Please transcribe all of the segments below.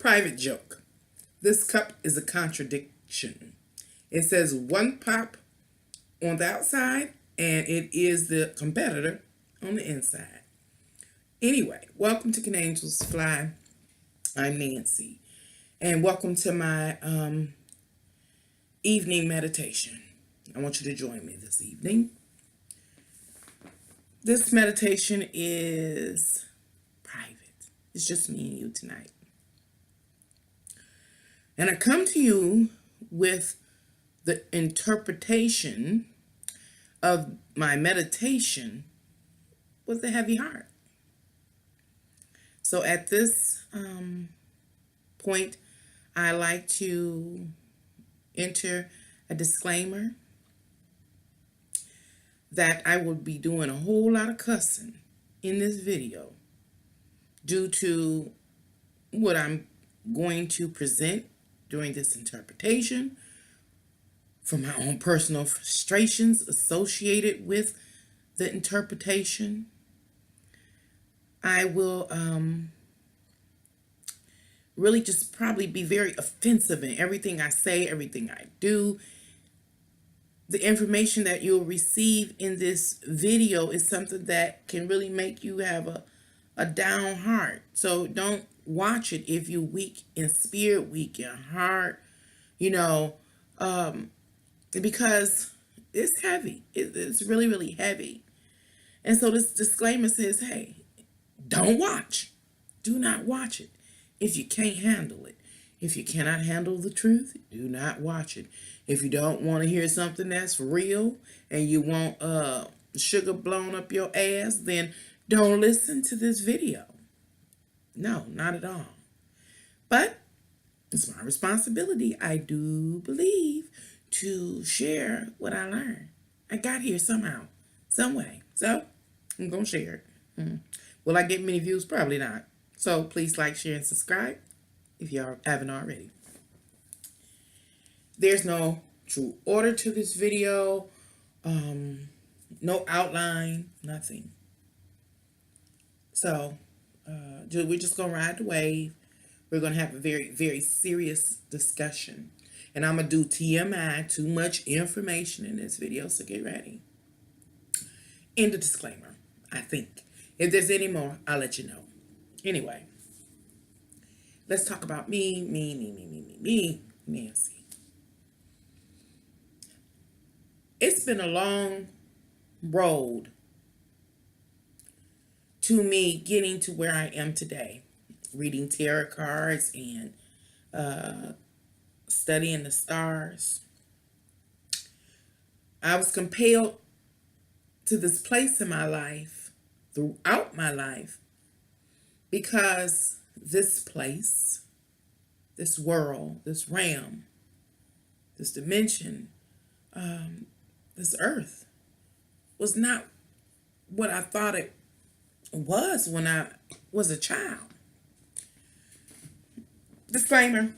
Private joke. This cup is a contradiction. It says one pop on the outside, and it is the competitor on the inside. Anyway, welcome to Can Angels Fly. I'm Nancy, and welcome to my evening meditation. I want you to join me this evening. This meditation is private. It's just me and you tonight. And I come to you with the interpretation of my meditation with a heavy heart. So at this point, I like to enter a disclaimer that I will be doing a whole lot of cussing in this video due to what I'm going to present during this interpretation, from my own personal frustrations associated with the interpretation. I will really just probably be very offensive in everything I say, everything I do. The information that you'll receive in this video is something that can really make you have a down heart. So don't watch it if you're weak in spirit, weak in heart, because it's heavy. It's really, really heavy. And so this disclaimer says, hey, don't watch. Do not watch it if you can't handle it. If you cannot handle the truth, do not watch it. If you don't want to hear something that's real and you want sugar blown up your ass, then don't listen to this video. No, not at all. But it's my responsibility, I do believe, to share what I learned. I got here somehow, some way. So I'm going to share it. Will I get many views? Probably not. So please like, share, and subscribe if you haven't already. There's no true order to this video. No outline, nothing. So we're just going to ride the wave. We're going to have a very, very serious discussion. And I'm going to do TMI, too much information in this video, so get ready. End of disclaimer, I think. If there's any more, I'll let you know. Anyway, let's talk about me, Nancy. It's been a long road to me getting to where I am today, reading tarot cards and studying the stars. I was compelled to this place in my life, throughout my life, because this place, this world, this realm, this dimension, this earth was not what I thought it was when I was a child. Disclaimer,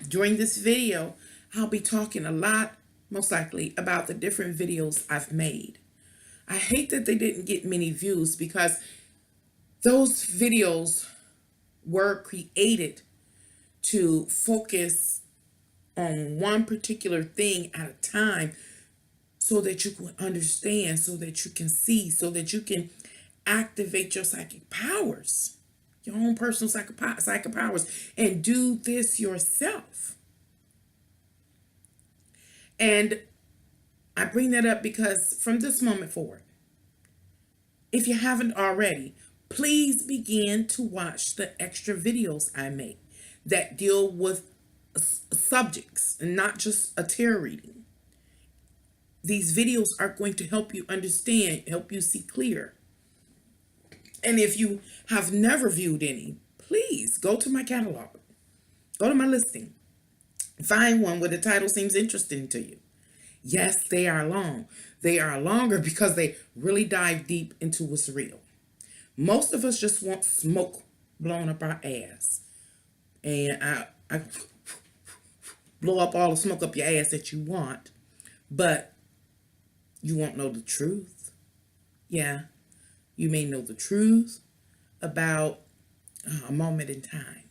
during this video, I'll be talking a lot, most likely, about the different videos I've made. I hate that they didn't get many views because those videos were created to focus on one particular thing at a time so that you can understand, so that you can see, so that you can activate your psychic powers, your own personal psychic powers, and do this yourself. And I bring that up because from this moment forward, if you haven't already, please begin to watch the extra videos I make that deal with subjects and not just a tarot reading. These videos are going to help you understand, help you see clear. And if you have never viewed any, please go to my catalog. Go to my listing. Find one where the title seems interesting to you. Yes, they are long. They are longer because they really dive deep into what's real. Most of us just want smoke blown up our ass. And I blow up all the smoke up your ass that you want, but you won't know the truth. Yeah, you may know the truth about a moment in time.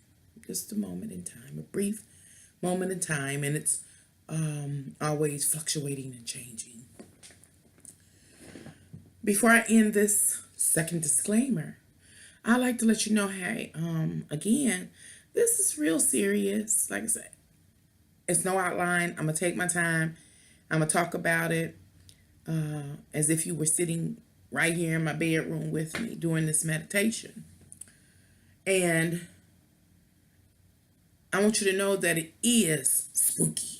Just a moment in time, a brief moment in time, and it's always fluctuating and changing. Before I end this second disclaimer, I like to let you know, hey, again, this is real serious. Like I said, it's no outline. I'm going to take my time. I'm going to talk about it as if you were sitting right here in my bedroom with me doing this meditation. And I want you to know that it is spooky.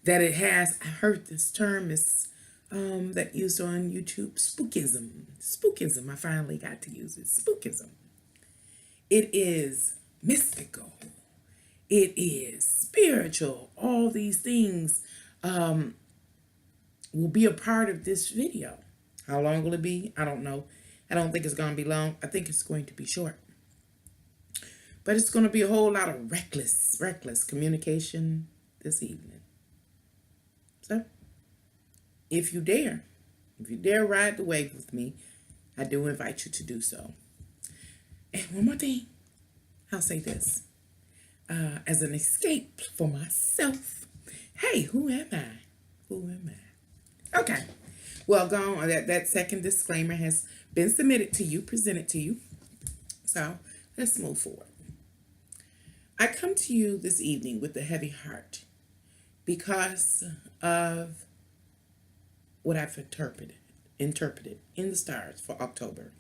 That it has, I heard this term is that used on YouTube, spookism. Spookism, I finally got to use it. Spookism. It is mystical. It is spiritual. All these things will be a part of this video. How long will it be? I don't know. I don't think it's going to be long. I think it's going to be short. But it's going to be a whole lot of reckless communication this evening. So, if you dare ride the wave with me, I do invite you to do so. And one more thing, I'll say this. As an escape for myself, hey, who am I? Who am I? Okay. Well, go on. That second disclaimer has been submitted to you, presented to you. So, let's move forward. I come to you this evening with a heavy heart because of what I've interpreted in the stars for October.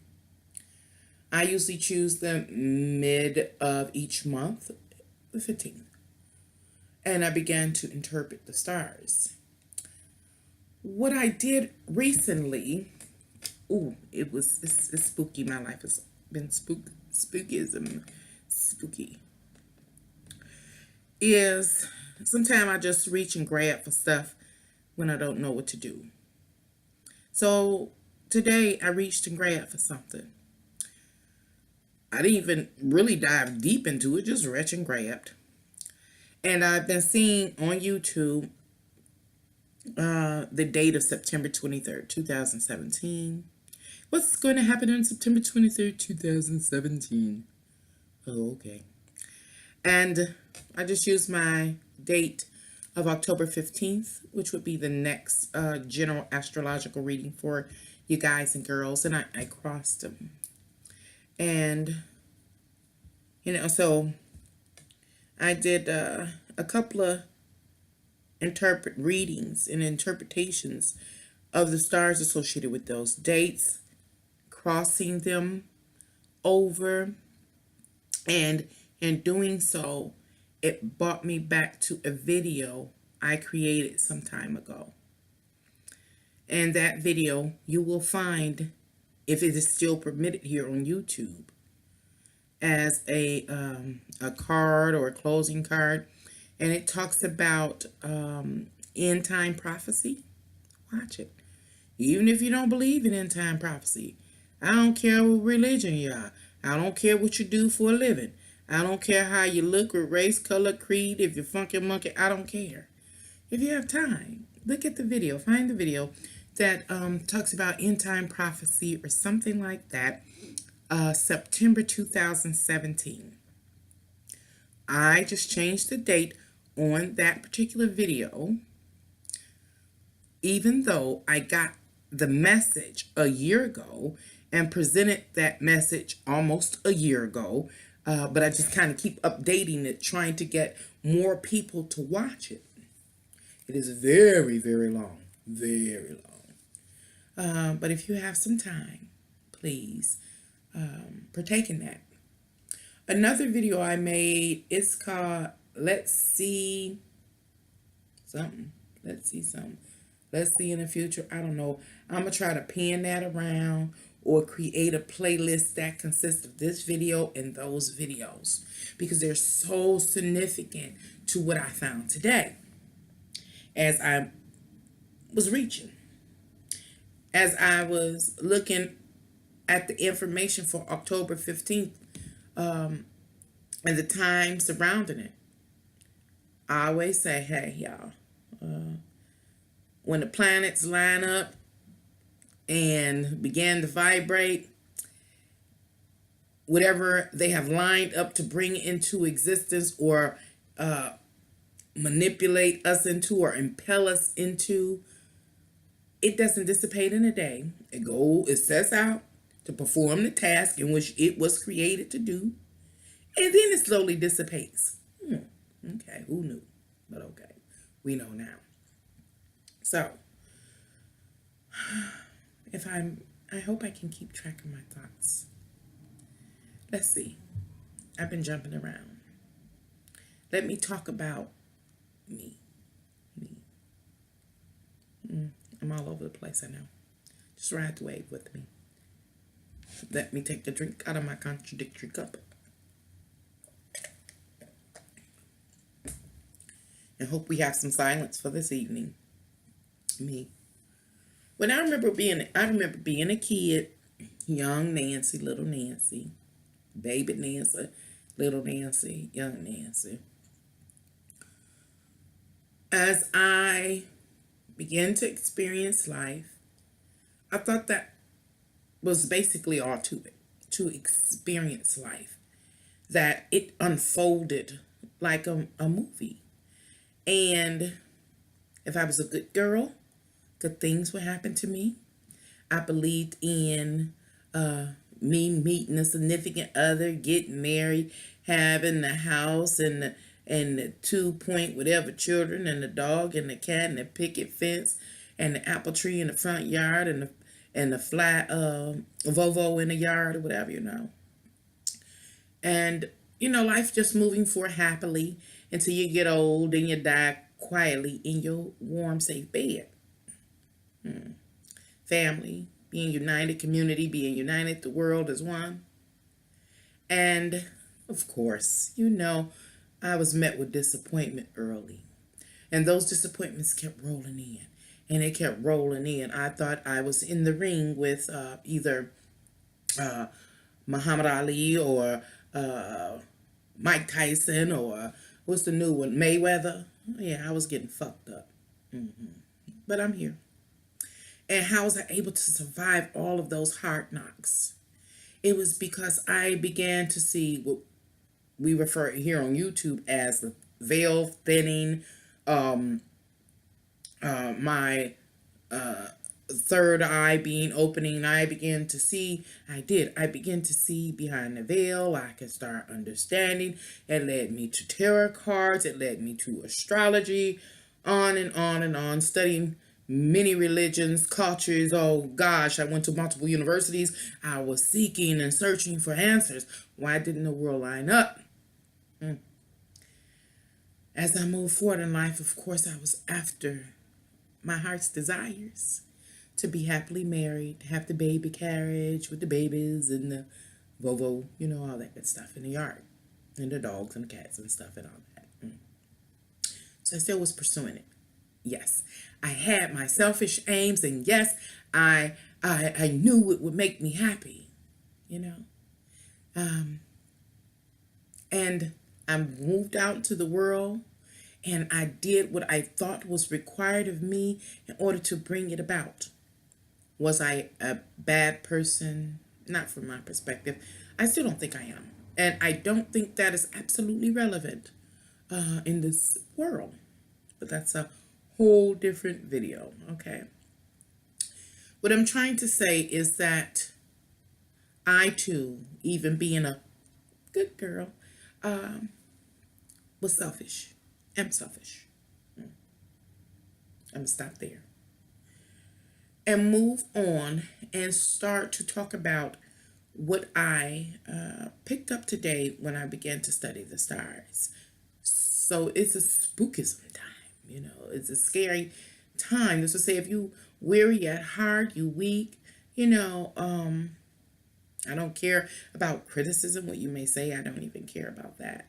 I usually choose the mid of each month, the 15th, and I began to interpret the stars. What I did recently, it's spooky. My life has been spookism, spooky. Is sometimes I just reach and grab for stuff when I don't know what to do. So today I reached and grabbed for something. I didn't even really dive deep into it, just reached and grabbed. And I've been seeing on YouTube the date of September 23rd, 2017. What's going to happen on September 23rd, 2017? Oh, okay. And I just used my date of October 15th, which would be the next general astrological reading for you guys and girls. And I crossed them. And, so I did a couple of readings and interpretations of the stars associated with those dates, crossing them over, and in doing so, it brought me back to a video I created some time ago. And that video you will find, if it is still permitted here on YouTube, as a card or a closing card. And it talks about end time prophecy. Watch it. Even if you don't believe in end time prophecy. I don't care what religion you are. I don't care what you do for a living. I don't care how you look with race, color, creed, if you're funky monkey, I don't care. If you have time, look at the video. Find the video that talks about end time prophecy or something like that. September 2017. I just changed the date on that particular video, even though I got the message a year ago and presented that message almost a year ago. But I just kind of keep updating it, trying to get more people to watch it. It is very, very long. Very long. But if you have some time, please partake in that. Another video I made, it's called Let's See Something. Let's See Something. Let's See in the Future. I don't know. I'm going to try to pin that around or create a playlist that consists of this video and those videos, because they're so significant to what I found today as I was reaching, as I was looking at the information for October 15th and the time surrounding it. I always say, hey, y'all, when the planets line up and began to vibrate, whatever they have lined up to bring into existence or manipulate us into or impel us into, it doesn't dissipate in a day. It sets out to perform the task in which it was created to do, and then it slowly dissipates. Okay, who knew? But okay, we know now. So, I hope I can keep track of my thoughts. Let's see. I've been jumping around. Let me talk about me. I'm all over the place, I know. Just ride the wave with me. Let me take the drink out of my contradictory cup. And hope we have some silence for this evening. Me. When I remember being a kid, young Nancy, little Nancy, baby Nancy, little Nancy, young Nancy. As I began to experience life, I thought that was basically all to it, to experience life, that it unfolded like a movie. And if I was a good girl, good things would happen to me. I believed in me meeting a significant other, getting married, having the house and the 2 point whatever children and the dog and the cat and the picket fence and the apple tree in the front yard and the flat Volvo in the yard or whatever, And life just moving forward happily until you get old and you die quietly in your warm, safe bed. Family, being united, community, being united, the world is one. And of course, I was met with disappointment early. And those disappointments kept rolling in. And they kept rolling in. I thought I was in the ring with either Muhammad Ali or Mike Tyson or what's the new one, Mayweather. Yeah, I was getting fucked up. But I'm here. And how was I able to survive all of those hard knocks? It was because I began to see what we refer here on YouTube as the veil thinning, my third eye being opening. I began to see behind the veil. I could start understanding. It led me to tarot cards. It led me to astrology, on and on and on, studying many religions, cultures. Oh gosh, I went to multiple universities. I was seeking and searching for answers. Why didn't the world line up? As I moved forward in life, of course, I was after my heart's desires to be happily married, have the baby carriage with the babies and the Volvo, all that good stuff in the yard, and the dogs and the cats and stuff and all that. So I still was pursuing it. Yes, I had my selfish aims, and yes, I knew it would make me happy, and I moved out into the world, and I did what I thought was required of me in order to bring it about. Was I a bad person? Not from my perspective. I still don't think I am, and I don't think that is absolutely relevant in this world. But that's a whole different video, okay? What I'm trying to say is that I too, even being a good girl, was selfish. I'm selfish. I'm gonna stop there and move on and start to talk about what I picked up today when I began to study the stars. So it's a spookism time. It's a scary time. This will say if you weary at heart, you weak, I don't care about criticism, what you may say. I don't even care about that.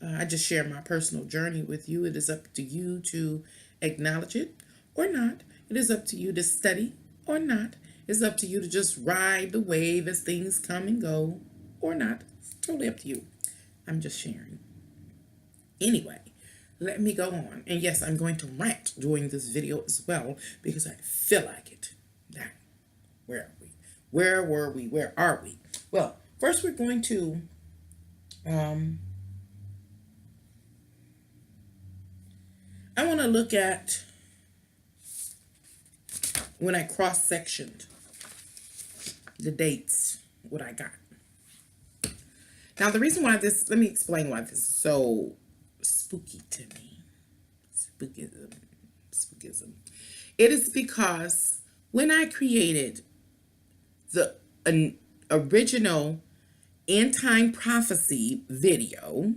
I just share my personal journey with you. It is up to you to acknowledge it or not. It is up to you to study or not. It's up to you to just ride the wave as things come and go or not. It's totally up to you. I'm just sharing. Anyway, let me go on. And yes, I'm going to rant during this video as well because I feel like it. Now, where are we? Where were we? Where are we? Well, First, we're going to I want to look at when I cross-sectioned the dates, what I got. Now, the reason why this, let me explain why this is so spooky to me. Spookism. It is because when I created the original end time prophecy video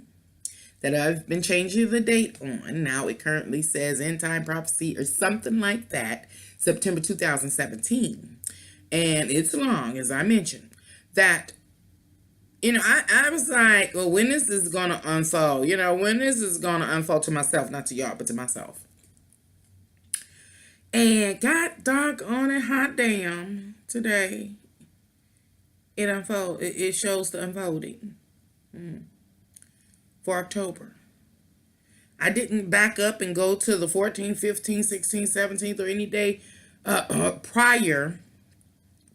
that I've been changing the date on, now it currently says end time prophecy or something like that, September 2017. And it's long, as I mentioned, that, you know, I was like, well, when is this going to unfold? You know, when is this going to unfold to myself, not to y'all, but to myself. And God doggone it, hot damn, today, it shows the unfolding for October. I didn't back up and go to the 14th, 15th, 16th, 17th, or any day prior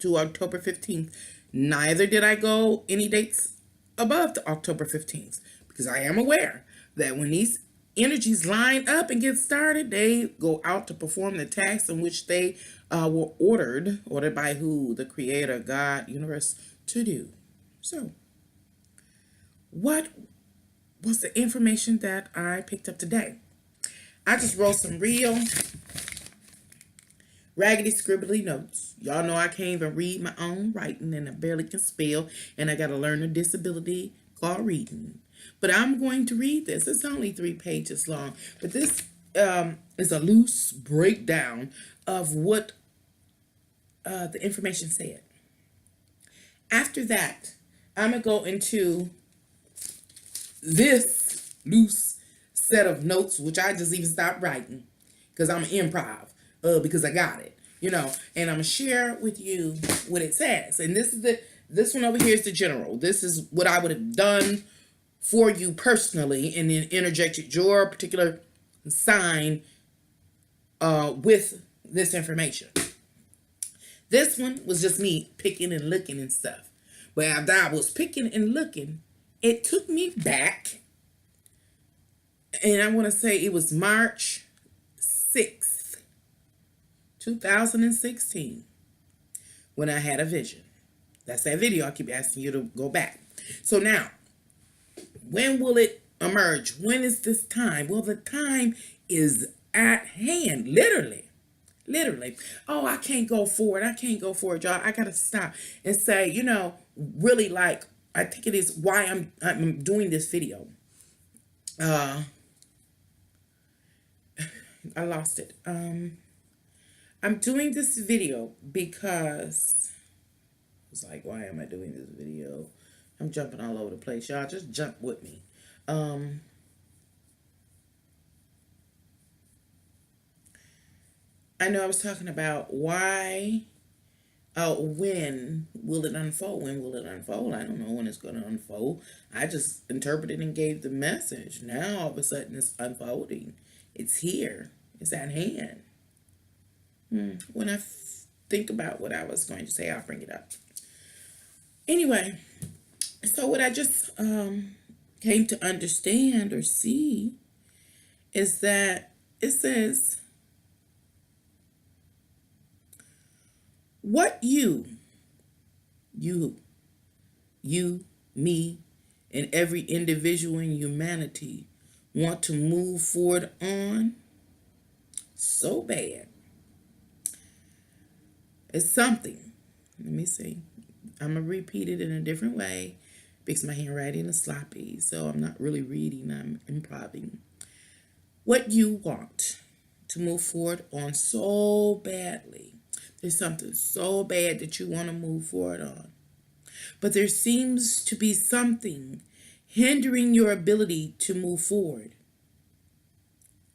to October 15th. Neither did I go any dates above the October 15th, because I am aware that when these energies line up and get started, they go out to perform the tasks in which they were ordered by who? The Creator, God, universe, to do. So, what was the information that I picked up today? I just wrote some real raggedy scribbly notes. Y'all know I can't even read my own writing, and I barely can spell, and I got a learner disability called reading. But I'm going to read this. It's only 3 pages long, but this is a loose breakdown of what the information said. After that, I'm going to go into this loose set of notes, which I just even stopped writing because I'm an improv, because I got it, you know, and I'm going to share with you what it says. And this one over here is the general. This is what I would have done for you personally, and then interjected your particular sign with this information. This one was just me picking and looking and stuff. But after I was picking and looking, it took me back, and I want to say it was March 6th, 2016, when I had a vision. That's that video I keep asking you to go back. So now, when will it emerge? When is this time? Well, the time is at hand, literally. Oh, I can't go forward, y'all. I gotta stop and say, you know, really, like, I think it is why I'm doing this video. I lost it. I'm doing this video because it's like, why am I doing this video? I'm jumping all over the place, y'all. Just jump with me. I know I was talking about why, when will it unfold? When will it unfold? I don't know when it's going to unfold. I just interpreted and gave the message. Now, all of a sudden, it's unfolding. It's here. It's at hand. When I think about what I was going to say, I'll bring it up. Anyway, so what I just came to understand or see is that it says, what you, me, and every individual in humanity want to move forward on so bad. It's something. Let me see. I'm going to repeat it in a different way because my handwriting is sloppy, so I'm not really reading, I'm improvising. What you want to move forward on so badly. There's something so bad that you want to move forward on. But there seems to be something hindering your ability to move forward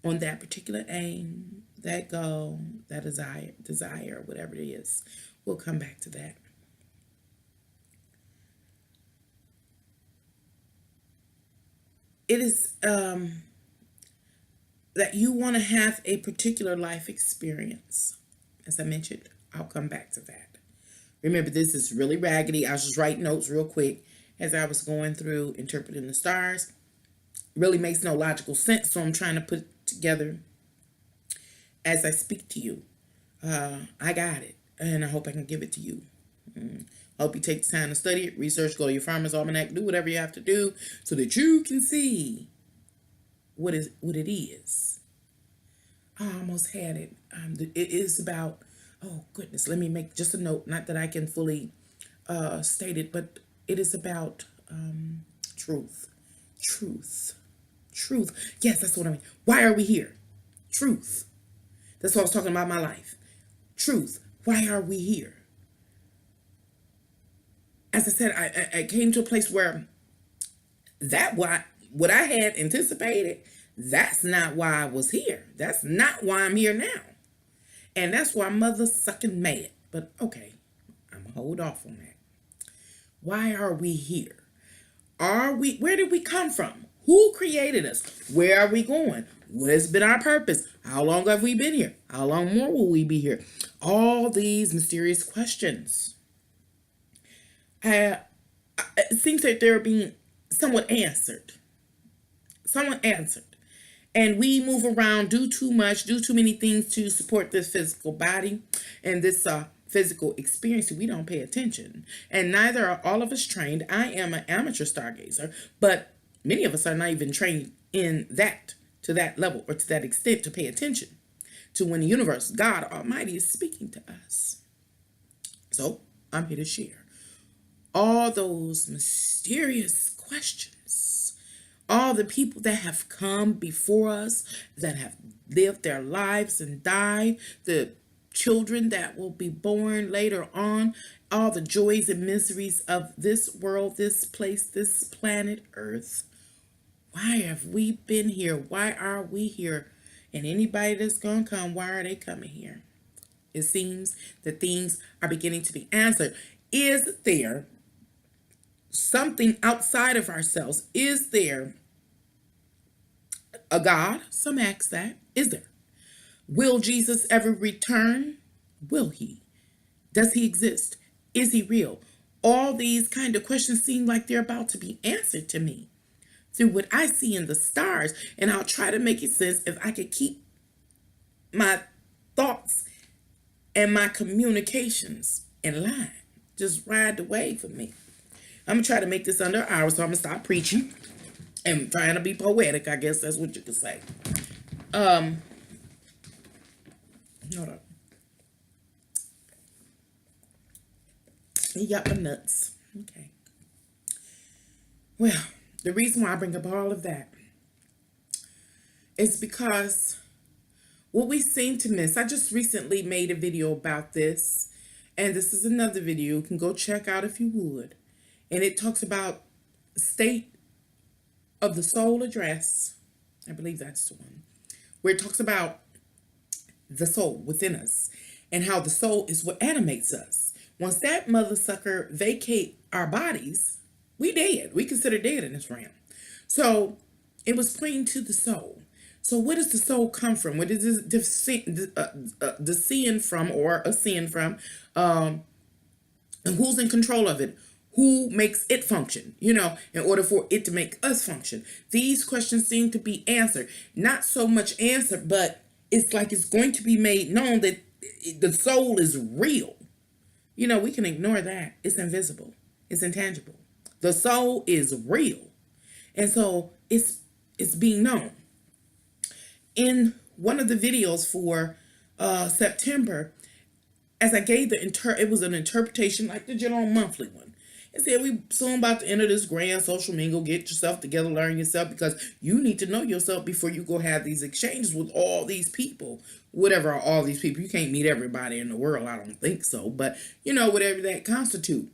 on that particular aim, that goal, that desire, whatever it is. We'll come back to that. It is that you want to have a particular life experience. As I mentioned, I'll come back to that. Remember, this is really raggedy. I was just writing notes real quick as I was going through interpreting the stars. Really makes no logical sense, so I'm trying to put it together as I speak to you. I got it, and I hope I can give it to you. I hope you take the time to study it, research, go to your Farmer's Almanac, do whatever you have to do so that you can see what it is. I almost had it. It is about, oh goodness, let me make just a note, not that I can fully state it, but it is about truth. Yes, that's what I mean. Why are we here? Truth. That's what I was talking about my life. Truth. Why are we here? As I said, I came to a place where what I had anticipated, that's not why I was here. That's not why I'm here now. And that's why mother's sucking mad. But okay, I'm going to hold off on that. Why are we here? Where did we come from? Who created us? Where are we going? What has been our purpose? How long have we been here? How long more will we be here? All these mysterious questions. It seems that they're being somewhat answered. And we move around, do too much, do too many things to support this physical body and this physical experience. We don't pay attention. And neither are all of us trained. I am an amateur stargazer, but many of us are not even trained in that, to that level or to that extent, to pay attention to when the universe, God Almighty, is speaking to us. So I'm here to share all those mysterious questions, all the people that have come before us, that have lived their lives and died, the children that will be born later on, all the joys and miseries of this world, this place, this planet Earth. Why have we been here? Why are we here? And anybody that's going to come, why are they coming here? It seems that things are beginning to be answered. Is there something outside of ourselves? Is there a God? Some ask that. Is there? Will Jesus ever return? Will he? Does he exist? Is he real? All these kind of questions seem like they're about to be answered to me through what I see in the stars. And I'll try to make it sense if I could keep my thoughts and my communications in line. Just ride the wave for me. I'm going to try to make this under an hour, so I'm going to stop preaching and trying to be poetic. I guess that's what you could say. Hold up. You got my nuts. Okay. Well, the reason why I bring up all of that is because what we seem to miss. I just recently made a video about this, and this is another video you can go check out if you would. And it talks about state of the soul address. I believe that's the one. Where it talks about the soul within us and how the soul is what animates us. Once that mother sucker vacate our bodies, we dead. We consider dead in this realm. So it was pointing to the soul. So where does the soul come from? Where does this descend from or ascend from? And who's in control of it? Who makes it function, in order for it to make us function? These questions seem to be answered. Not so much answered, but it's like it's going to be made known that the soul is real. We can ignore that. It's invisible. It's intangible. The soul is real. And so it's being known. In one of the videos for September, as I gave it was an interpretation like the general monthly one. It said we soon about to enter this grand social mingle. Get yourself together, learn yourself, because you need to know yourself before you go have these exchanges with all these people. Whatever are all these people. You can't meet everybody in the world. I don't think so. But, whatever that constitute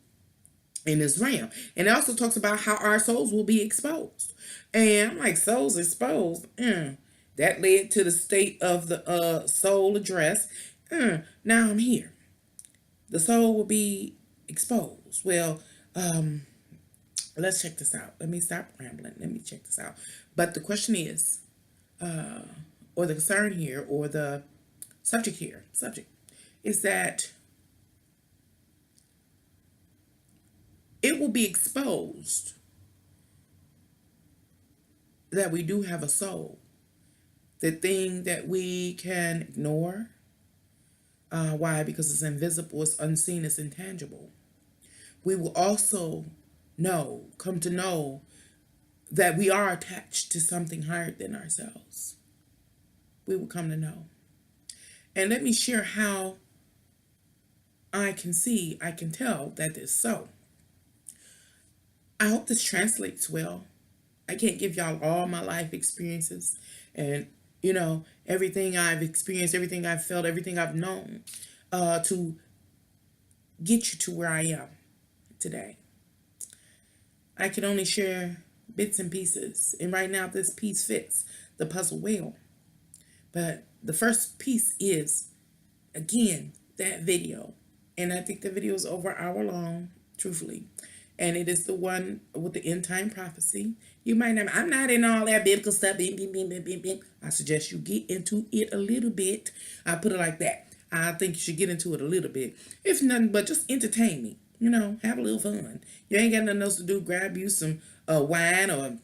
in this realm. And it also talks about how our souls will be exposed. And I'm like, souls exposed? That led to the state of the soul address. Now I'm here. The soul will be exposed. Well, let's check this out. Let me stop rambling. Let me check this out. But the question is, or the concern here, or the subject is that it will be exposed that we do have a soul. The thing that we can ignore. Why? Because it's invisible, it's unseen, it's intangible. We will also come to know that we are attached to something higher than ourselves. We will come to know. And let me share how I can tell that it's so. I hope this translates well. I can't give y'all all my life experiences and, everything I've experienced, everything I've felt, everything I've known to get you to where I am today. I can only share bits and pieces. And right now, this piece fits the puzzle well. But the first piece is, again, that video. And I think the video is over an hour long, truthfully. And it is the one with the end time prophecy. You might not, I'm not in all that biblical stuff. I suggest you get into it a little bit. I put it like that. I think you should get into it a little bit. If nothing but just entertain me. Have a little fun. You ain't got nothing else to do. Grab you some wine or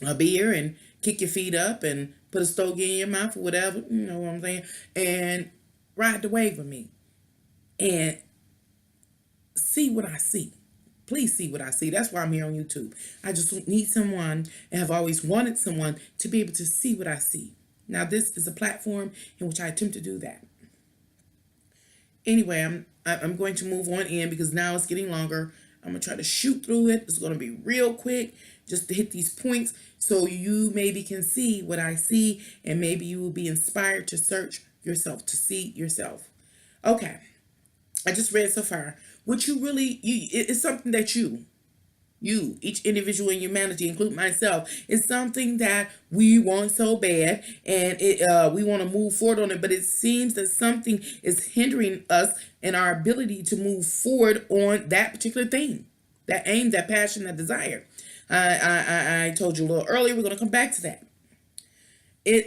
a beer and kick your feet up and put a stogie in your mouth or whatever. You know what I'm saying? And ride the wave with me. And see what I see. Please see what I see. That's why I'm here on YouTube. I just need someone, and have always wanted someone, to be able to see what I see. Now, this is a platform in which I attempt to do that. Anyway, I'm going to move on in because now it's getting longer. I'm going to try to shoot through it. It's going to be real quick just to hit these points so you maybe can see what I see, and maybe you will be inspired to search yourself, to see yourself. Okay. I just read so far. What you really, it's something that you, each individual in humanity, including myself, is something that we want so bad, and we want to move forward on it, but it seems that something is hindering us in our ability to move forward on that particular thing, that aim, that passion, that desire. I told you a little earlier, we're going to come back to that. This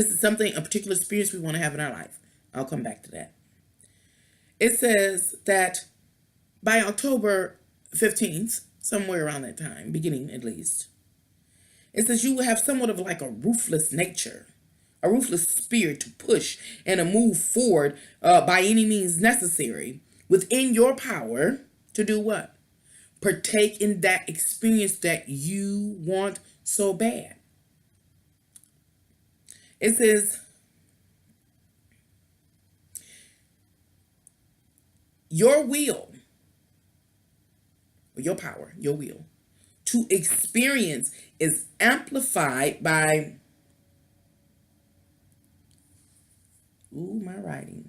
is something, a particular experience we want to have in our life. I'll come back to that. It says that by October 15th, somewhere around that time, beginning at least, it says you will have somewhat of like a ruthless nature, a ruthless spirit to push and to move forward by any means necessary within your power to do what? Partake in that experience that you want so bad. It says, your will, or your power, your will to experience is amplified by, my writing.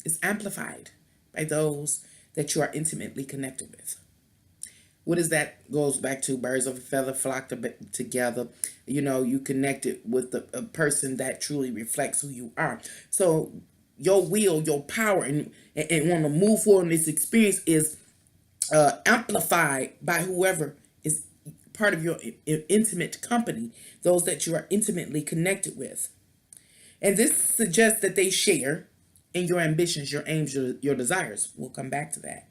It's amplified by those that you are intimately connected with. What is that? Goes back to birds of a feather flock together. You connected with a person that truly reflects who you are. So your will, your power, and want to move forward in this experience is amplified by whoever is part of your intimate company, those that you are intimately connected with. And this suggests that they share in your ambitions, your aims, your desires. We'll come back to that.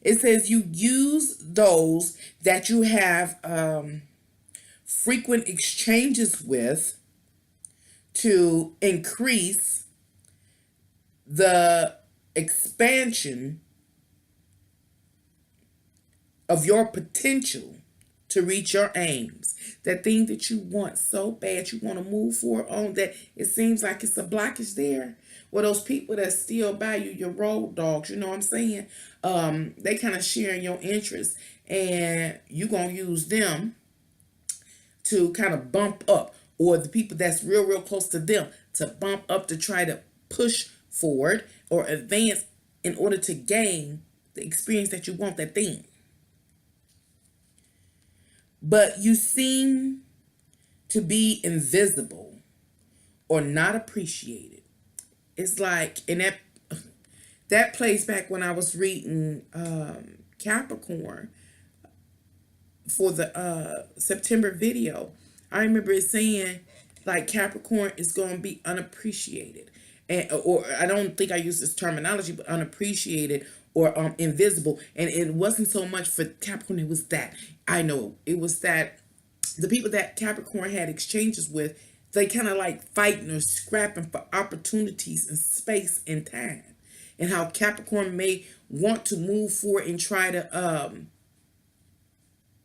It says you use those that you have frequent exchanges with to increase the expansion of your potential to reach your aims. That thing that you want so bad, you want to move forward on, that it seems like it's a blockage there. Well, those people that still by you, your road dogs, you know what I'm saying? They kind of share in your interests, and you're going to use them to kind of bump up, or the people that's real close to them to bump up, to try to push forward or advance in order to gain the experience that you want, that thing. But you seem to be invisible or not appreciated. It's like, and that plays back when I was reading Capricorn for the September video. I remember it saying like Capricorn is going to be unappreciated. or I don't think I use this terminology, but unappreciated or invisible. And it wasn't so much for Capricorn. It was that I know it was that the people that Capricorn had exchanges with, they kind of like fighting or scrapping for opportunities in space and time, and how Capricorn may want to move forward and try to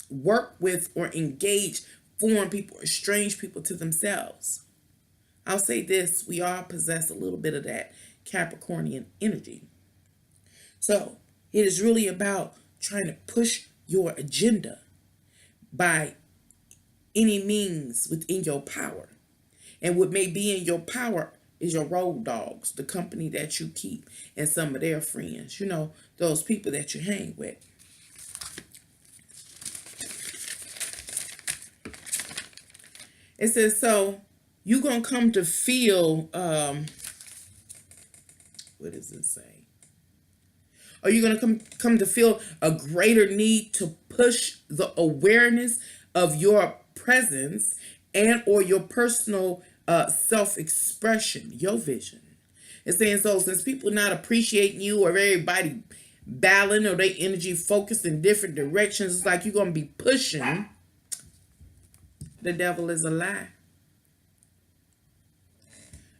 work with or engage foreign people or strange people to themselves. I'll say this, we all possess a little bit of that Capricornian energy. So it is really about trying to push your agenda by any means within your power. And what may be in your power is your road dogs, the company that you keep, and some of their friends, those people that you hang with. It says, so you're going to come to feel, what does it say? Are you going to come to feel a greater need to push the awareness of your presence and or your personal self-expression, your vision? It's saying, so since people not appreciating you, or everybody battling, or their energy focused in different directions, it's like you're going to be pushing. The devil is a lie.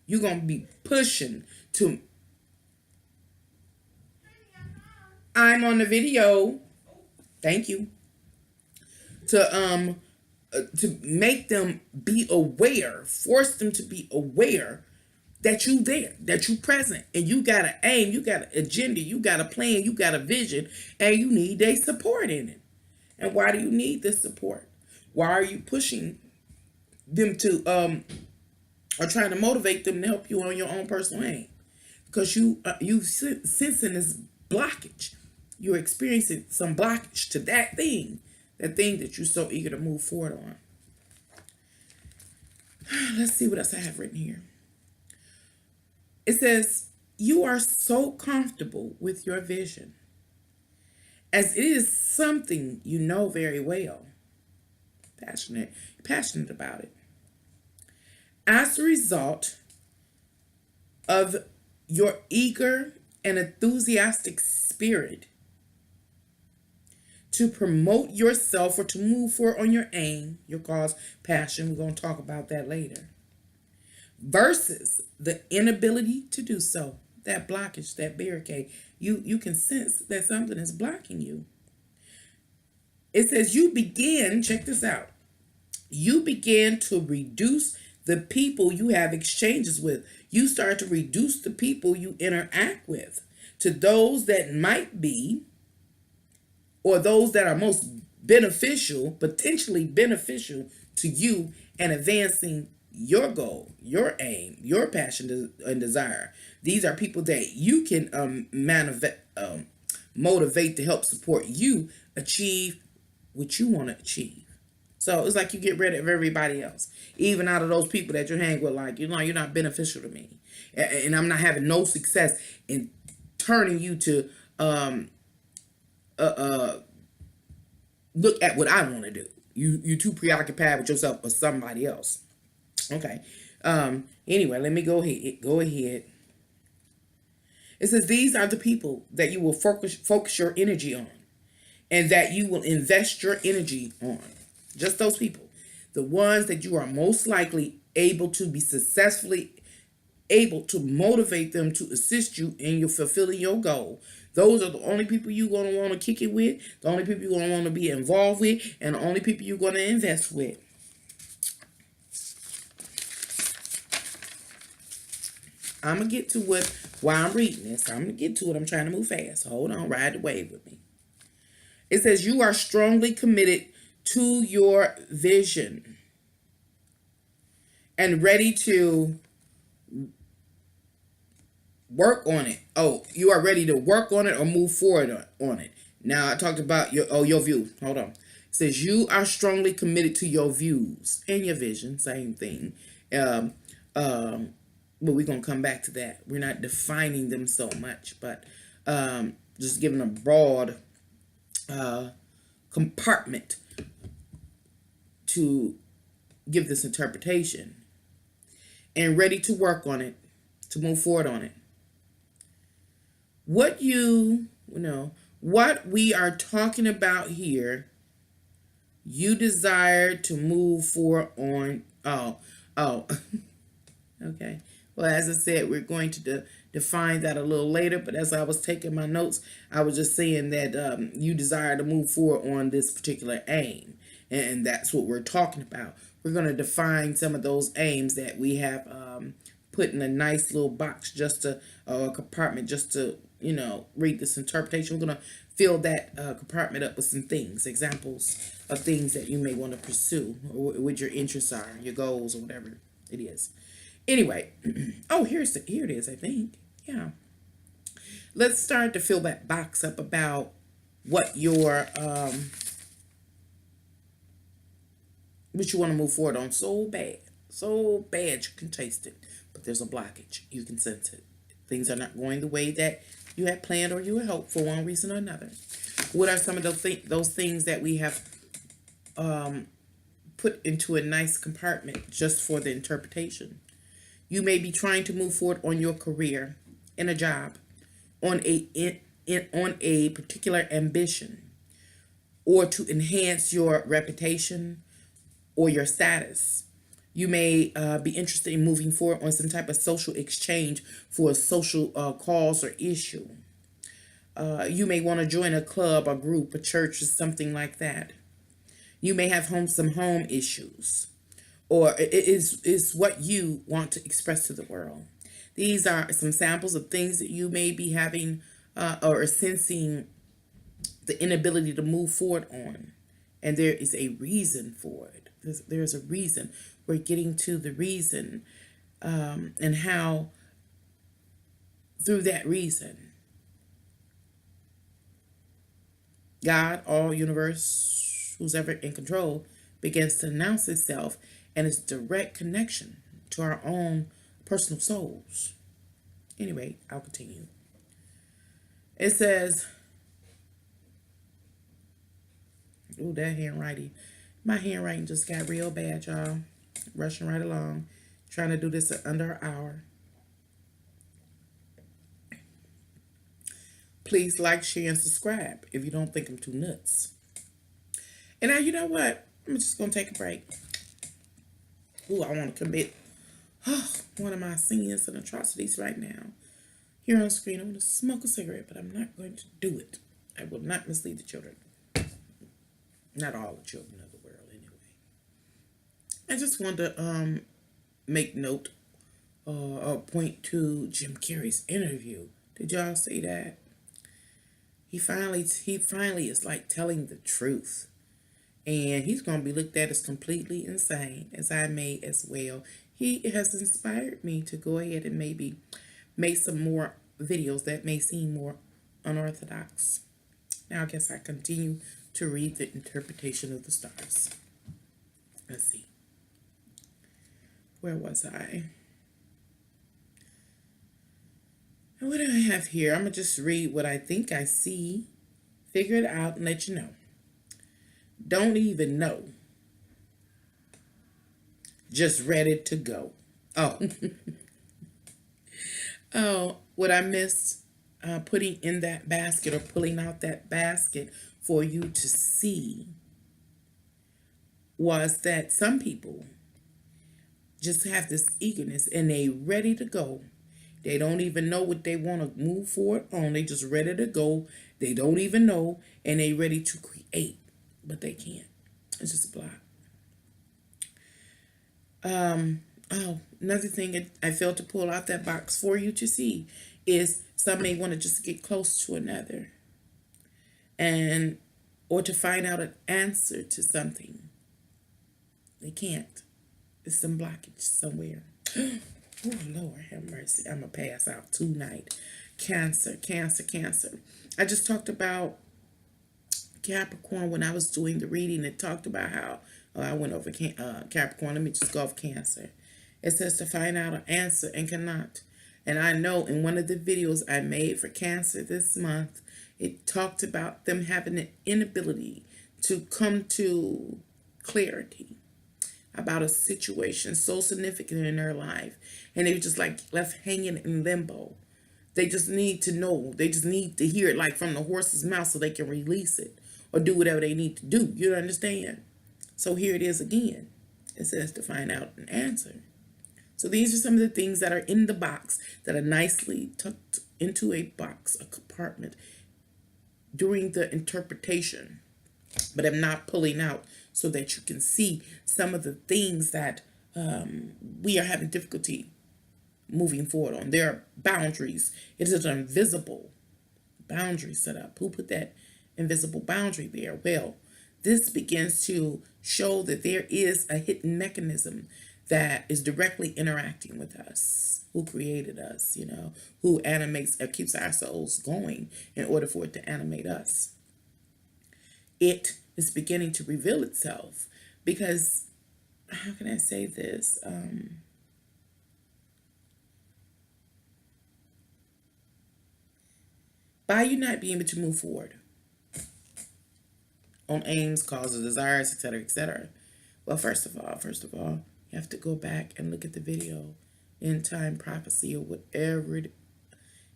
You're going to be pushing to, I'm on the video, thank you, to make them be aware, force them to be aware that you there, that you present, and you got an aim, you got an agenda, you got a plan, you got a vision, and you need their support in it. And why do you need this support? Why are you pushing them to, or trying to motivate them to help you on your own personal aim? Because you sensing this blockage. You're experiencing some blockage to that thing that you're so eager to move forward on. Let's see what else I have written here. It says, you are so comfortable with your vision, as it is something you know very well. Passionate about it. As a result of your eager and enthusiastic spirit to promote yourself or to move forward on your aim, your cause, passion, we're going to talk about that later, versus the inability to do so, that blockage, that barricade. You can sense that something is blocking you. It says you begin, check this out, you begin to reduce the people you have exchanges with. You start to reduce the people you interact with to those that might be, or those that are most beneficial, potentially beneficial to you and advancing your goal, your aim, your passion and desire. These are people that you can motivate to help support you achieve what you want to achieve. So it's like you get rid of everybody else, even out of those people that you hang with, like, you're not beneficial to me. And I'm not having no success in turning you to look at what I want to do. You too preoccupied with yourself or somebody else. Okay. Anyway, let me go ahead. It says these are the people that you will focus your energy on, and that you will invest your energy on. Just those people. The ones that you are most likely able to be successfully able to motivate them to assist you in your fulfilling your goal. Those are the only people you're going to want to kick it with, the only people you're going to want to be involved with, and the only people you're going to invest with. I'm going to get to while I'm reading this. I'm going to get to it. I'm trying to move fast. Hold on. Ride the wave with me. It says you are strongly committed to your vision and ready to work on it. Oh, you are ready to work on it or move forward on it. Now I talked about your view. Hold on. It says you are strongly committed to your views and your vision. Same thing. But we're going to come back to that. We're not defining them so much, but just giving a broad compartment to give this interpretation. And ready to work on it to move forward on it. What what we are talking about here, you desire to move forward on. Oh, okay. Well, as I said, we're going to define that a little later. But as I was taking my notes, I was just saying that you desire to move forward on this particular aim. And that's what we're talking about. We're going to define some of those aims that we have put in a nice little box, just to a compartment, just to, read this interpretation. We're going to fill that compartment up with some things, examples of things that you may want to pursue, or what your interests are, your goals, or whatever it is. Anyway, oh, here it is, I think. Yeah. Let's start to fill that box up about what your what you want to move forward on so bad. So bad you can taste it. But there's a blockage. You can sense it. Things are not going the way that you had planned or you had hoped for one reason or another. What are some of those things that we have put into a nice compartment just for the interpretation? You may be trying to move forward on your career, in a job, on a particular ambition, or to enhance your reputation or your status. You may be interested in moving forward on some type of social exchange for a social cause or issue. You may want to join a club, a group, a church, or something like that. You may have some home issues, or it is what you want to express to the world. These are some samples of things that you may be having or sensing the inability to move forward on. And there is a reason for it. There's a reason. We're getting to the reason and how through that reason, God, all universe, who's ever in control, begins to announce itself and its direct connection to our own personal souls. Anyway, I'll continue. It says, oh, that handwriting. My handwriting just got real bad, y'all. Rushing right along. Trying to do this in under an hour. Please like, share, and subscribe if you don't think I'm too nuts. And now, you know what? I'm just going to take a break. Ooh, I want to commit one of my sins and atrocities right now. Here on screen, I want to smoke a cigarette, but I'm not going to do it. I will not mislead the children. Not all the children of the world, anyway. I just want to make note or point to Jim Carrey's interview. Did y'all see that? He finally is like telling the truth. And he's going to be looked at as completely insane, as I may as well. He has inspired me to go ahead and maybe make some more videos that may seem more unorthodox. Now I guess I continue to read the interpretation of the stars. Let's see. Where was I? And what do I have here? I'm going to just read what I think I see, figure it out, and let you know. Don't even know. Just ready to go. Oh. Oh, what I missed putting in that basket or pulling out that basket for you to see was that some people just have this eagerness and they ready to go. They don't even know what they want to move forward on. They just ready to go. They don't even know, and they ready to create, but they can't. It's just a block. Oh, another thing I failed to pull out that box for you to see is some may want to just get close to another or to find out an answer to something. They can't. There's some blockage somewhere. Oh, Lord have mercy. I'm going to pass out tonight. Cancer. I just talked about Capricorn when I was doing the reading. It talked about how I went over Capricorn. Let me just go off Cancer. It says to find out an answer and cannot. And I know in one of the videos I made for Cancer this month, it talked about them having an inability to come to clarity. about a situation so significant in their life, and they're just like left hanging in limbo. They just need to know. They just need to hear it like from the horse's mouth so they can release it or do whatever they need to do. You understand? So here it is again. It says to find out an answer. So these are some of the things that are in the box that are nicely tucked into a box, a compartment during the interpretation. But I'm not pulling out so that you can see some of the things that we are having difficulty moving forward on. There are boundaries. It is an invisible boundary set up. Who put that invisible boundary there? Well, this begins to show that there is a hidden mechanism that is directly interacting with us. Who created us, who animates or keeps our souls going in order for it to animate us. It is beginning to reveal itself because, how can I say this? By you not being able to move forward on aims, causes, desires, etc., etc. Well, first of all, you have to go back and look at the video, End Time Prophecy, or whatever it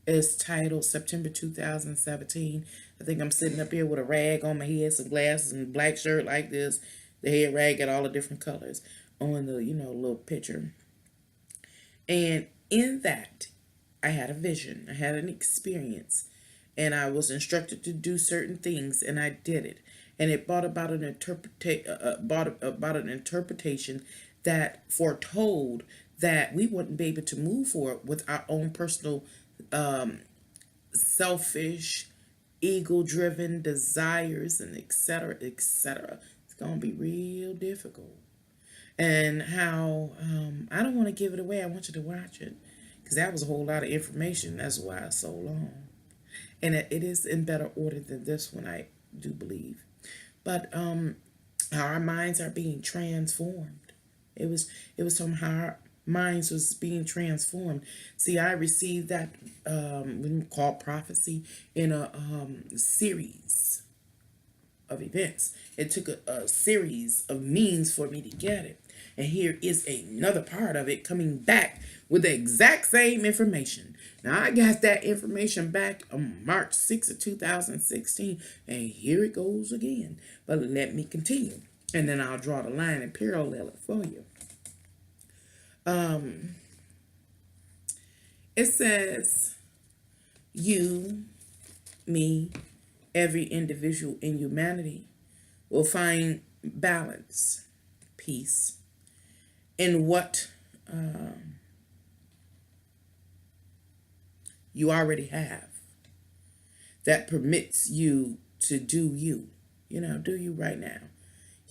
is titled, September 2017. I think I'm sitting up here with a rag on my head, some glasses, and a black shirt like this. The head rag got all the different colors on the, little picture. And in that, I had a vision. I had an experience. And I was instructed to do certain things, and I did it. And it brought about an interpretation that foretold that we wouldn't be able to move forward with our own personal selfish, ego-driven desires, and etc., etc. It's going to be real difficult. And how, I don't want to give it away. I want you to watch it. Because that was a whole lot of information. That's why it's so long. And it is in better order than this one, I do believe. But how our minds are being transformed. It was from how our minds was being transformed. See, I received that called prophecy in a series of events. It took a series of means for me to get it. And here is another part of it coming back with the exact same information. Now, I got that information back on March 6th of 2016, and here it goes again. But let me continue, and then I'll draw the line and parallel it for you. It says, you, me, every individual in humanity will find balance, peace, in what you already have that permits you to do you. Do you right now.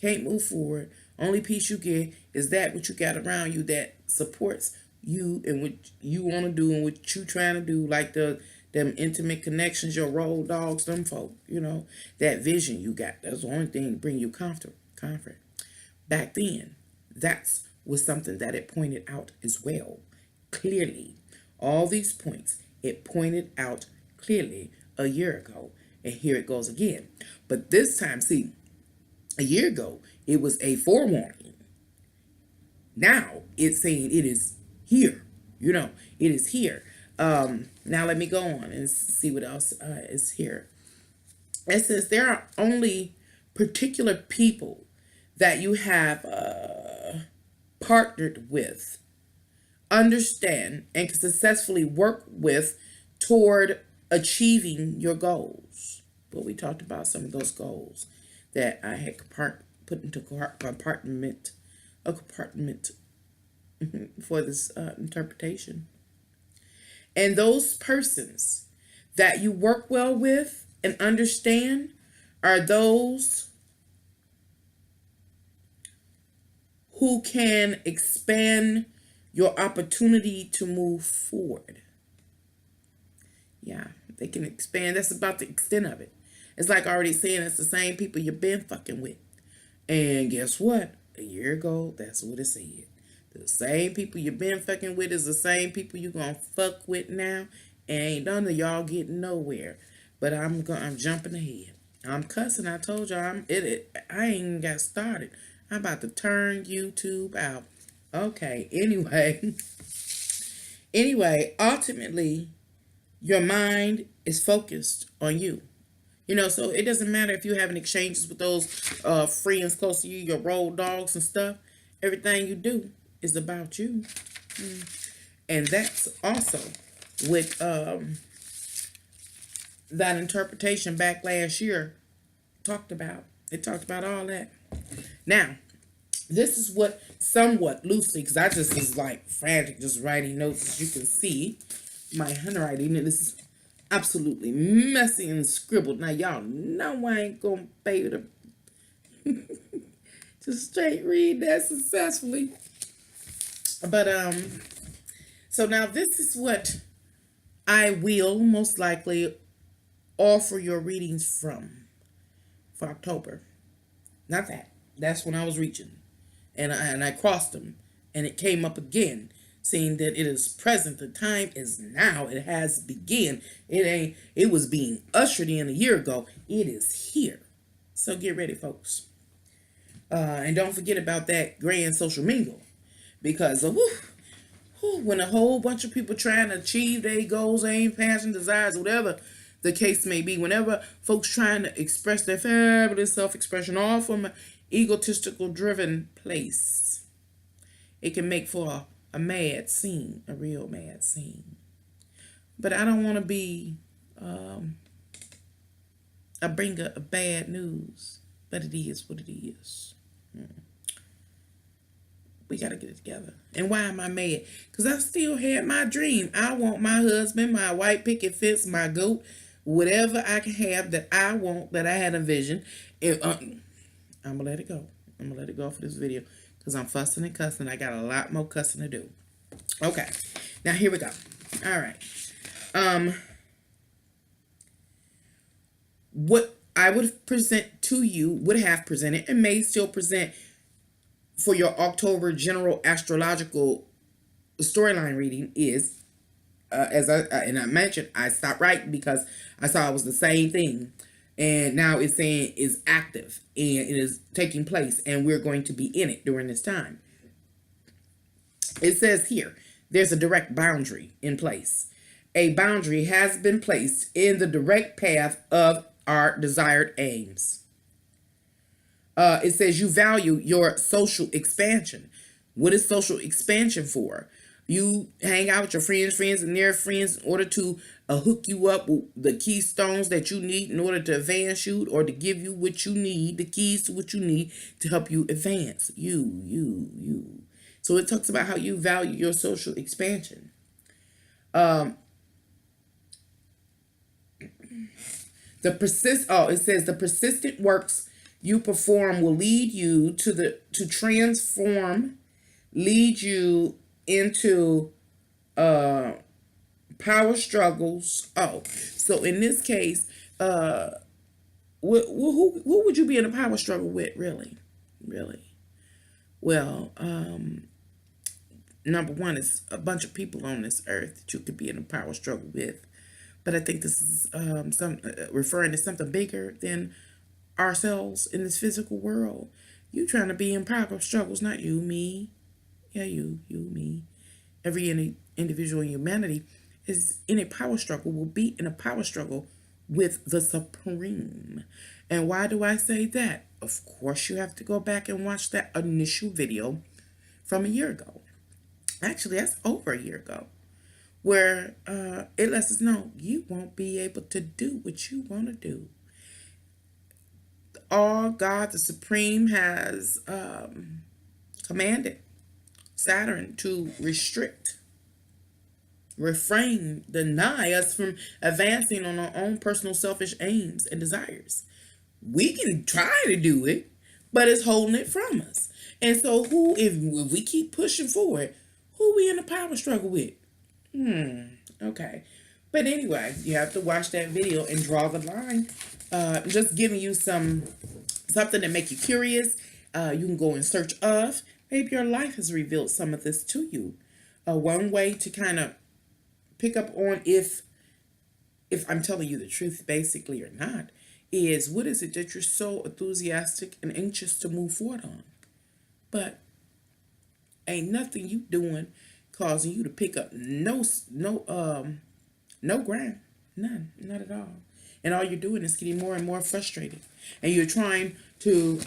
Can't move forward. Only peace you get is that what you got around you that supports you and what you want to do and what you trying to do, like them intimate connections, your road dogs, them folk, that vision you got. That's the only thing bring you comfort. Back then, that's was something that it pointed out as well. Clearly, all these points, it pointed out clearly a year ago. And here it goes again. But this time, see, a year ago, it was a forewarning. Now, it's saying it is here. It is here. Now, let me go on and see what else is here. It says there are only particular people that you have partnered with, understand, and can successfully work with toward achieving your goals. But we talked about some of those goals that I had put into a compartment for this interpretation. And those persons that you work well with and understand are those who can expand your opportunity to move forward. Yeah, they can expand. That's about the extent of it. It's like already saying it's the same people you've been fucking with. And guess what? A year ago, that's what it said. The same people you've been fucking with is the same people you're going to fuck with now. And ain't none of y'all getting nowhere. But I'm jumping ahead. I'm cussing. I told y'all I ain't got started. I'm about to turn YouTube out. Okay, anyway. Anyway, ultimately, your mind is focused on you. You know, so it doesn't matter if you're having exchanges with those friends close to you, your road dogs and stuff. Everything you do is about you. And that's also with that interpretation back last year talked about. It talked about all that. Now, this is what somewhat loosely, because I just was like frantic just writing notes, as you can see my handwriting, and this is absolutely messy and scribbled. Now y'all know I ain't gonna pay you to just straight read that successfully. But so now this is what I will most likely offer your readings from for October. Not that. That's when I was reaching. And I crossed them. And it came up again, saying that it is present. The time is now. It has begun. It was being ushered in a year ago. It is here. So get ready, folks. And don't forget about that grand social mingle. Because when a whole bunch of people trying to achieve their goals, aim, passion, desires, whatever the case may be, whenever folks trying to express their fabulous self-expression all from an egotistical driven place, it can make for a mad scene, a real mad scene. But I don't want to be a bringer of bad news, but it is what it is. We got to get it together. And why am I mad? Because I still had my dream. I want my husband, my white picket fence, my goat, whatever I can have that I want, that I had envisioned. I'm going to let it go. I'm going to let it go for this video because I'm fussing and cussing. I got a lot more cussing to do. Okay. Now, here we go. All right. What I would present to you, would have presented, and may still present for your October general astrological storyline reading is, as I mentioned, I stopped writing because I saw it was the same thing. And now it's saying is active and it is taking place and we're going to be in it during this time. It says here, there's a direct boundary in place. A boundary has been placed in the direct path of our desired aims. It says you value your social expansion. What is social expansion for? You hang out with your friends and their friends in order to hook you up with the keystones that you need in order to advance you, or to give you what you need, the keys to what you need to help you advance. You. So it talks about how you value your social expansion. It says the persistent works you perform will lead you to transform, lead you into power struggles. So in this case, who would you be in a power struggle with, really? Well, number one is a bunch of people on this earth that you could be in a power struggle with. But I think this is referring to something bigger than ourselves in this physical world. You trying to be in power struggles, not you, me. Yeah, you, me. Every individual in humanity is in a power struggle, will be in a power struggle with the Supreme. And why do I say that? Of course, you have to go back and watch that initial video from a year ago. Actually, that's over a year ago, where it lets us know you won't be able to do what you want to do. All God, the Supreme, has commanded Saturn to restrict, refrain, deny us from advancing on our own personal selfish aims and desires. We can try to do it, but it's holding it from us. And so if we keep pushing forward, who we in a power struggle with? Okay. But anyway, you have to watch that video and draw the line. Just giving you something to make you curious. You can go in search of. Maybe your life has revealed some of this to you. One way to kind of pick up on if I'm telling you the truth basically or not is, what is it that you're so enthusiastic and anxious to move forward on? But ain't nothing you doing causing you to pick up no ground. None. Not at all. And all you're doing is getting more and more frustrated. And you're trying to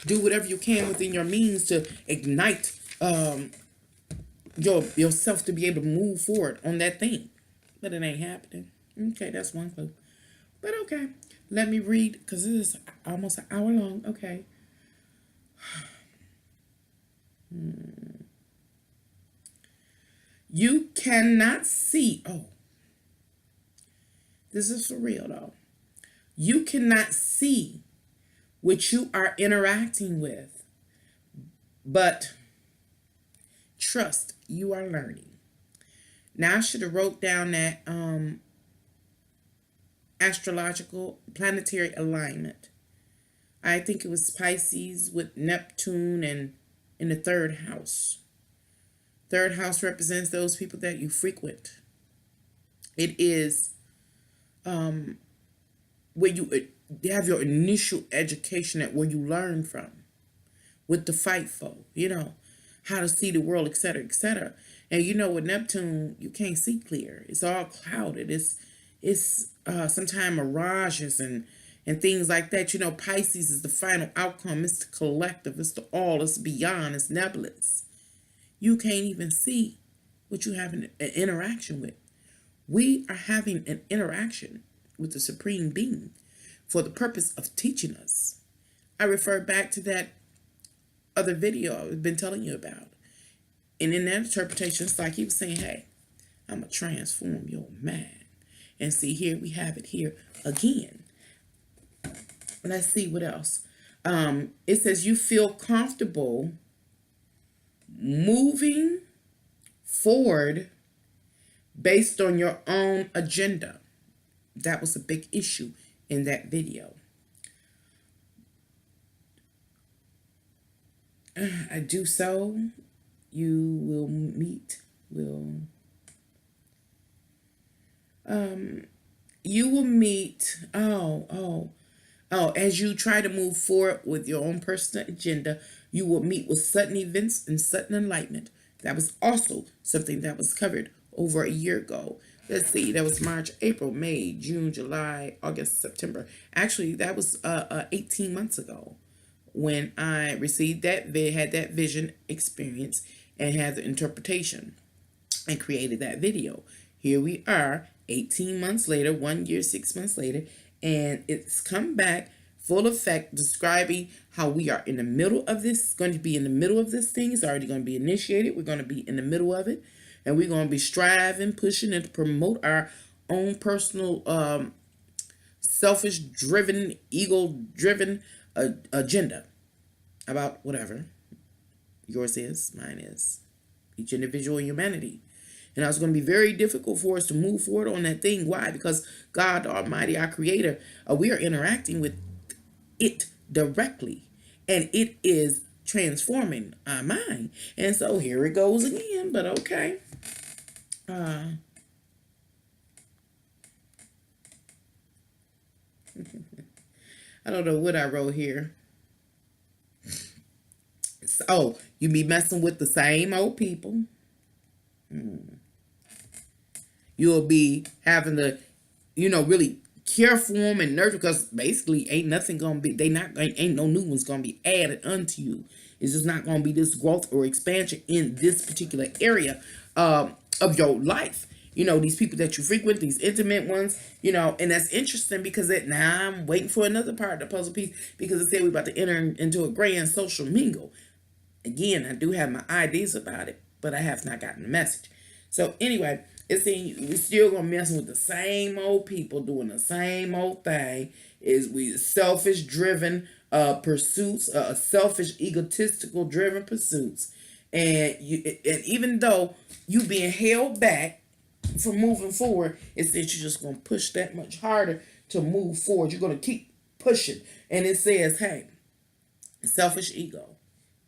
do whatever you can within your means to ignite yourself to be able to move forward on that thing. But it ain't happening. Okay, that's one clue. But okay, let me read, because this is almost an hour long. Okay. You cannot see. Oh, this is for real though. You cannot see what you are interacting with, but trust you are learning. Now I should have wrote down that astrological planetary alignment. I think it was Pisces with Neptune and in the third house. Third house represents those people that you frequent. It is where you have your initial education at, where you learn from, what to fight for, how to see the world, etc., etc. And with Neptune, you can't see clear. It's all clouded. It's sometimes mirages and things like that. Pisces is the final outcome. It's the collective. It's the all. It's beyond. It's nebulous. You can't even see what you have an interaction with. We are having an interaction with the Supreme Being for the purpose of teaching us. I refer back to that other video I've been telling you about. And in that interpretation, it's like he was saying, hey, I'm going to transform your mind. And see, here we have it here again. Let's see what else. It says you feel comfortable moving forward based on your own agenda. That was a big issue in that video. I do so. You will meet. You will meet. As you try to move forward with your own personal agenda, you will meet with sudden events and sudden enlightenment. That was also something that was covered over a year ago. Let's see, that was March, April, May, June, July, August, September. Actually, that was 18 months ago when I received had that vision experience and had the interpretation and created that video. Here we are, 18 months later, 1 year, 6 months later, and it's come back full effect, describing how we are in the middle of this, going to be in the middle of this thing. It's already going to be initiated. We're going to be in the middle of it, and we're going to be striving, pushing, and to promote our own personal, selfish-driven, ego-driven agenda about whatever yours is, mine is, each individual humanity. And it's going to be very difficult for us to move forward on that thing. Why? Because God Almighty, our Creator, we are interacting with it directly. And it is transforming our mind. And so here it goes again. But okay. I don't know what I wrote here. So, you be messing with the same old people. You'll be having to, really care for them and nurture, because basically ain't nothing gonna be, ain't no new ones gonna be added unto you. It's just not gonna be this growth or expansion in this particular area of your life. These people that you frequent, these intimate ones, and that's interesting because now I'm waiting for another part of the puzzle piece, because it said we're about to enter into a grand social mingle. Again, I do have my ideas about it, but I have not gotten the message. So anyway, it's saying we're still gonna mess with the same old people doing the same old thing. We selfish driven pursuits, selfish egotistical driven pursuits, and even though you being held back from moving forward, it's that you're just gonna push that much harder to move forward. You're gonna keep pushing, and it says, hey, selfish ego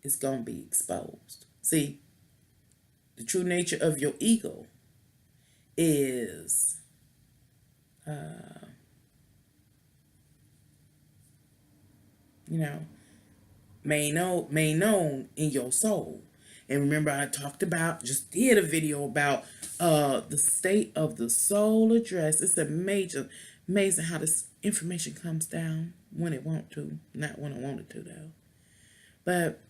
is gonna be exposed. See, the true nature of your ego is made known in your soul. And remember, I just did a video about the state of the soul address. It's amazing how this information comes down when it wants to, not when I wanted to though. But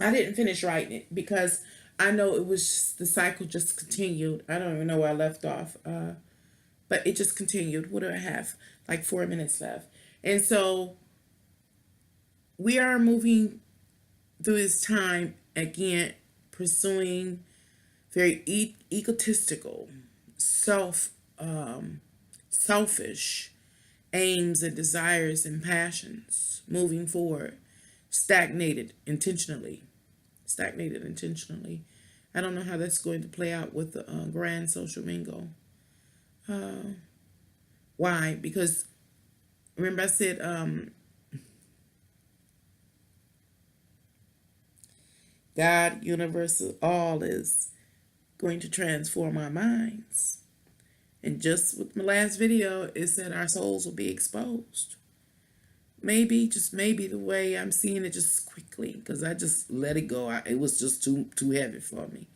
I didn't finish writing it because I know it was the cycle just continued. I don't even know where I left off, but it just continued. What do I have? Like 4 minutes left, and so we are moving through this time again, pursuing very egotistical, selfish aims and desires and passions. Moving forward, stagnated intentionally. I don't know how that's going to play out with the grand social mingle. Why? Because remember I said God, universal, all is going to transform our minds. And just with my last video, it said our souls will be exposed. Maybe, just maybe, the way I'm seeing it just quickly, because I just let it go. It was just too heavy for me.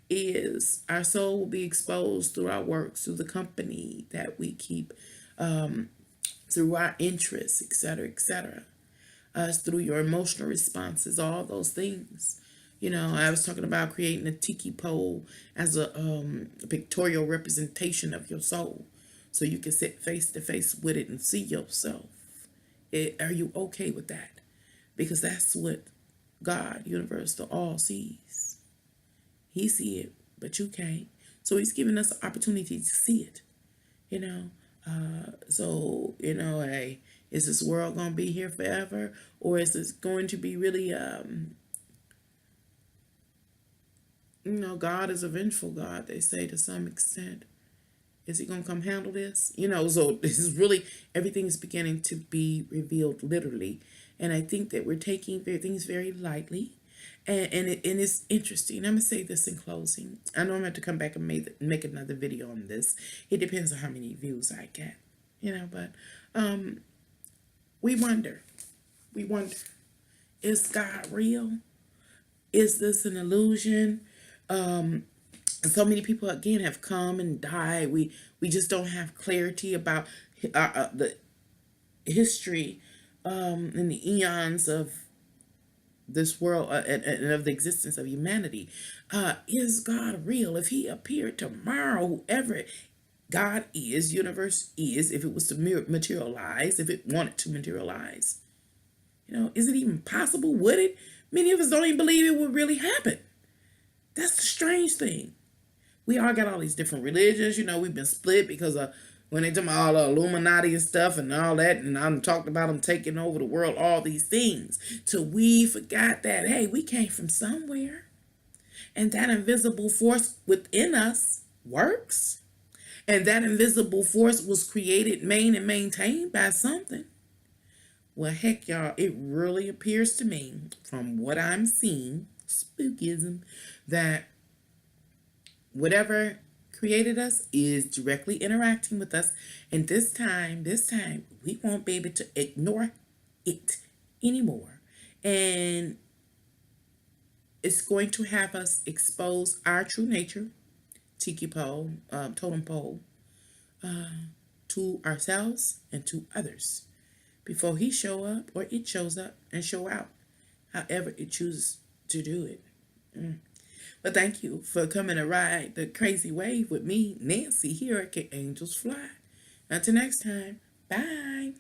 Is our soul will be exposed through our works, through the company that we keep, through our interests, etc., through your emotional responses, all those things. You know, I was talking about creating a tiki pole as a pictorial representation of your soul, so you can sit face to face with it and see yourself. Are you okay with that? Because that's what God, universe, the all sees. He see it, but you can't. So he's giving us the opportunity to see it. You know, so you know, hey, is this world gonna be here forever, or is this going to be really, you know, God is a vengeful God, they say, to some extent. Is he going to come handle this? You know, so this is really, everything is beginning to be revealed literally. And I think that we're taking things very lightly. And it's interesting. I'm going to say this in closing. I know I'm going to have to come back and make another video on this. It depends on how many views I get. You know, but we wonder, is God real? Is this an illusion? So many people again have come and died. We just don't have clarity about the history and the eons of this world and of the existence of humanity. Is God real? If he appeared tomorrow, whoever God is, universe is, if it was to materialize, if it wanted to materialize, you know, is it even possible? Would it? Many of us don't even believe it would really happen. That's the strange thing. We all got all these different religions. You know, we've been split because of when they talk about all the Illuminati and stuff and all that. And I'm talking about them taking over the world, all these things. So we forgot that, hey, we came from somewhere. And that invisible force within us works. And that invisible force was created, made, and maintained by something. Well, heck, y'all, it really appears to me, from what I'm seeing, spookism, that whatever created us is directly interacting with us. And this time, we won't be able to ignore it anymore. And it's going to have us expose our true nature, tiki pole, totem pole, to ourselves and to others before he show up or it shows up and show out, however it chooses to do it. But thank you for coming to ride the crazy wave with me, Nancy, here at Angels Fly. Until next time, bye.